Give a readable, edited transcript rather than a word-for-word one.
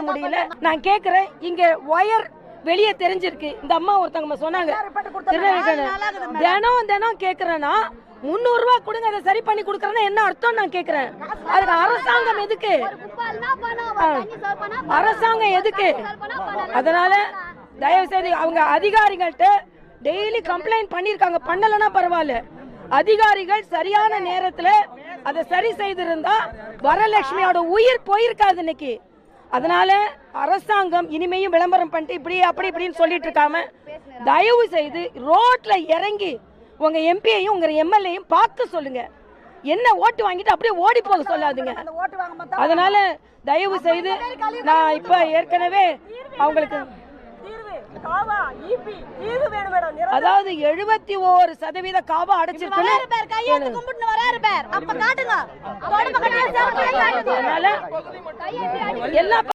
முடியல. நான் கேக்குறேன், இங்க ஒயர் வெளியே தெரிஞ்சிருக்கு. இந்த அம்மா ஒருத்தவங்க சொன்னாங்க, தினம் கேக்குறேன்னா 300 ரூபாய் கொடுங்க, அதை சரி பண்ணி கொடுக்கறேன்னா என்ன அர்த்தம் நான் கேக்குறேன். அதுக்கு அரசாங்கம் எதுக்கு? அரசாங்கம் எதுக்கு? அதனால தயவு செய்து அவங்க அதிகாரிகள்ட்ட டெய்லி கம்ப்ளைண்ட் பண்ணிருக்காங்க. பண்ணலன்னா பரவாயில்ல, அதிகாரிகள் சரியான நேரத்துல அதை சரி செய்திருந்தா வரலட்சுமியோட உயிர் போயிருக்காது இன்னைக்கு. அதனால அரசாங்கம் இனிமையும் விளம்பரம் பண்ணிட்டு இப்படி அப்படி இப்படின்னு சொல்லிட்டு இருக்காம தயவு செய்து ரோட்ல இறங்கி உங்க எம்பியையும் உங்க எம்எல்ஏயும் பார்க்க சொல்லுங்க. என்ன ஓட்டு வாங்கிட்டு அப்படியே ஓடி போக சொல்லாதுங்க. அதனால தயவு செய்து நான் இப்ப ஏற்கனவே அவங்களுக்கு அதாவது 71% காவா அடைச்சிருக்கு. எல்லா